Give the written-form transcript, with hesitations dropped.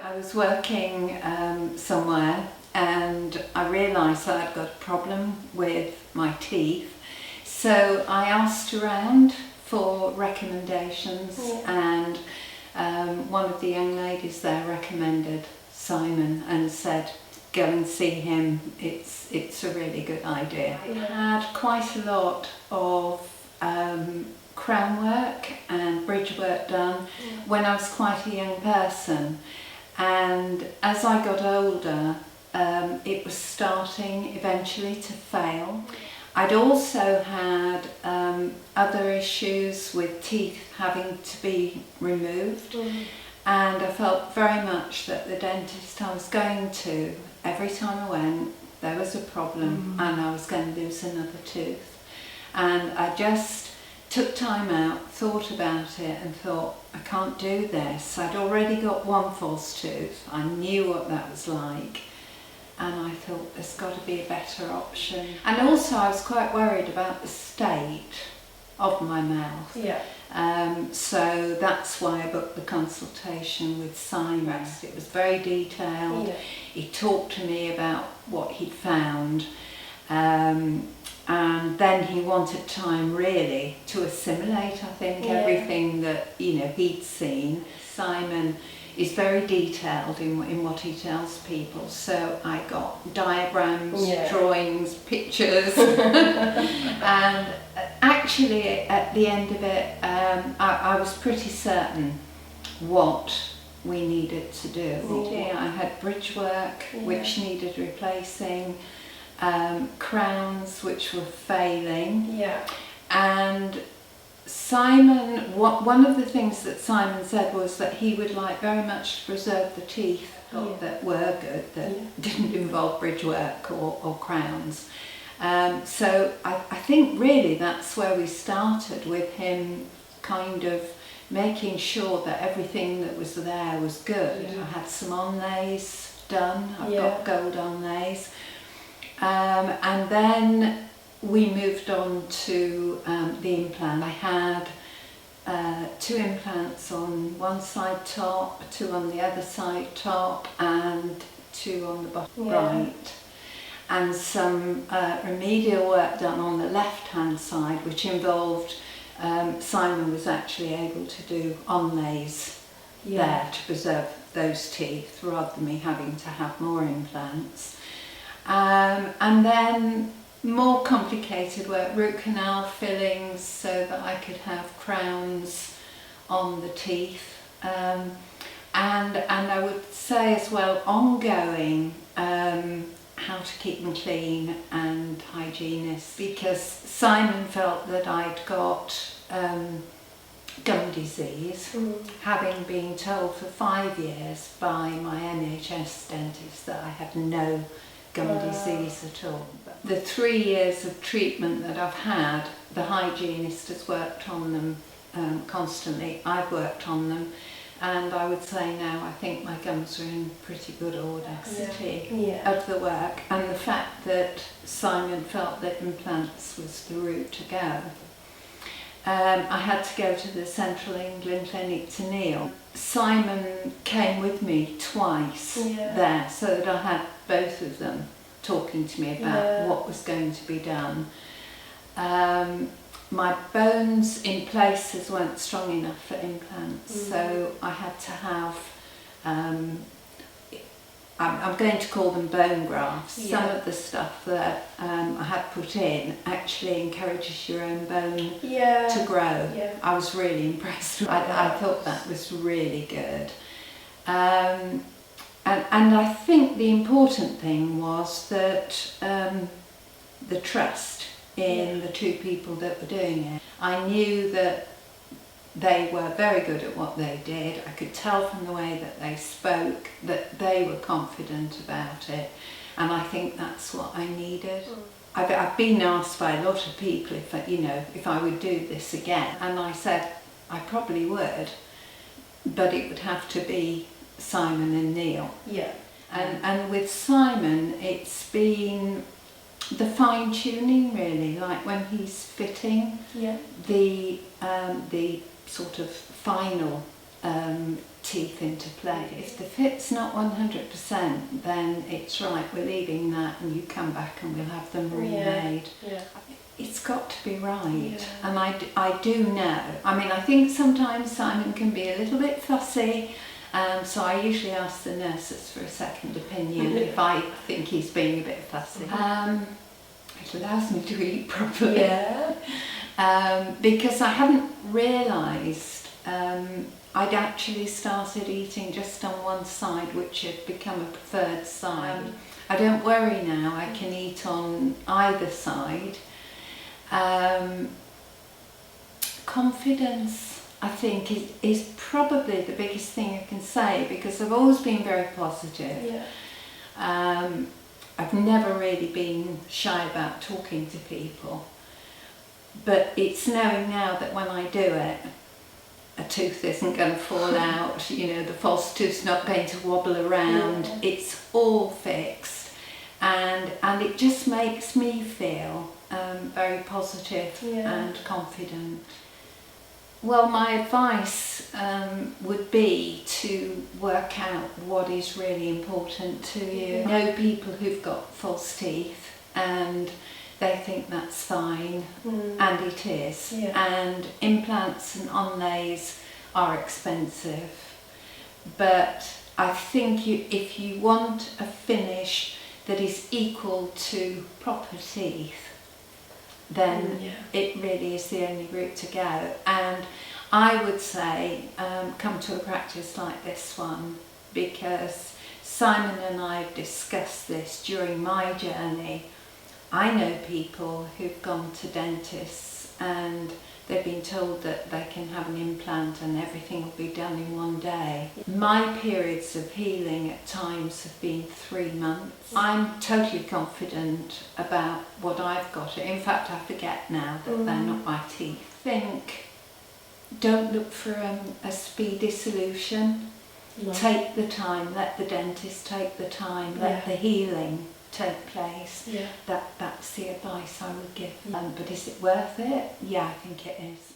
I was working somewhere and I realised that I'd got a problem with my teeth, so I asked around for recommendations, and one of the young ladies there recommended Simon and said, go and see him, it's a really good idea. I had quite a lot of crown work and bridge work done when I was quite a young person, and as I got older it was starting eventually to fail. I'd also had other issues with teeth having to be removed, and I felt very much that the dentist I was going to, every time I went, there was a problem and I was going to lose another tooth. And I just took time out, thought about it and thought, I can't do this. I'd already got one false tooth, I knew what that was like, and I thought there's got to be a better option. And also I was quite worried about the state of my mouth. So that's why I booked the consultation with Simon. It was very detailed. He talked to me about what he'd found, and then he wanted time really to assimilate, I think, everything that he'd seen. Simon is very detailed in what he tells people, so I got diagrams, drawings, pictures, and actually at the end of it I was pretty certain what we needed to do. I had bridge work which needed replacing, crowns which were failing, and Simon, one of the things that Simon said was that he would like very much to preserve the teeth that were good, that didn't involve bridge work or crowns. So I think really that's where we started, with him kind of making sure that everything that was there was good. I had some onlays done, I've got gold onlays, and then we moved on to the implant. I had 2 implants on one side top, 2 on the other side top, and 2 on the bottom right. And some remedial work done on the left hand side, which involved Simon was actually able to do onlays there to preserve those teeth rather than me having to have more implants. And then more complicated work, root canal fillings so that I could have crowns on the teeth, and I would say as well ongoing how to keep them clean and hygienists, because Simon felt that I'd got gum disease, having been told for 5 years by my NHS dentist that I had no gum disease at all. The 3 years of treatment that I've had, the hygienist has worked on them constantly, I've worked on them, and I would say now I think my gums are in pretty good order of the work, and the fact that Simon felt that implants was the route to go. I had to go to the Central England Clinic to kneel. Simon came with me twice there, so that I had both of them talking to me about what was going to be done. My bones in places weren't strong enough for implants, so I had to have, I'm going to call them bone grafts. Some of the stuff that I had put in actually encourages your own bone to grow. I was really impressed. I thought that was really good. And I think the important thing was that the trust in the 2 people that were doing it. I knew that they were very good at what they did. I could tell from the way that they spoke that they were confident about it, and I think that's what I needed. I've been asked by a lot of people if I would do this again, and I said I probably would, but it would have to be Simon and Neil. And with Simon it's been the fine-tuning really, like when he's fitting the sort of final teeth into play. If the fit's not 100%, then it's right, we're leaving that and you come back and we'll have them remade. Yeah. It's got to be right. Yeah. And I do know. I mean, I think sometimes Simon can be a little bit fussy, so I usually ask the nurses for a second opinion if I think he's being a bit fussy. It allows me to eat properly. Yeah. Because I hadn't realised I'd actually started eating just on one side, which had become a preferred side. I don't worry now, I can eat on either side. Confidence, I think, is probably the biggest thing I can say, because I've always been very positive. Yeah. I've never really been shy about talking to people, but it's knowing now that when I do it, a tooth isn't going to fall out, you know, the false tooth's not going to wobble around, it's all fixed, and it just makes me feel very positive and confident. Well, my advice would be to work out what is really important to you. Know people who've got false teeth and they think that's fine, and it is. And implants and onlays are expensive, but I think if you want a finish that is equal to proper teeth, then it really is the only route to go. And I would say come to a practice like this one, because Simon and I have discussed this during my journey. I know people who've gone to dentists and they've been told that they can have an implant and everything will be done in one day. My periods of healing at times have been 3 months. I'm totally confident about what I've got. In fact, I forget now that they're not my teeth. Don't look for a speedy solution. No. Take the time, let the dentist take the time, let the healing take place. That's the advice I would give. But is it worth it? Yeah, I think it is.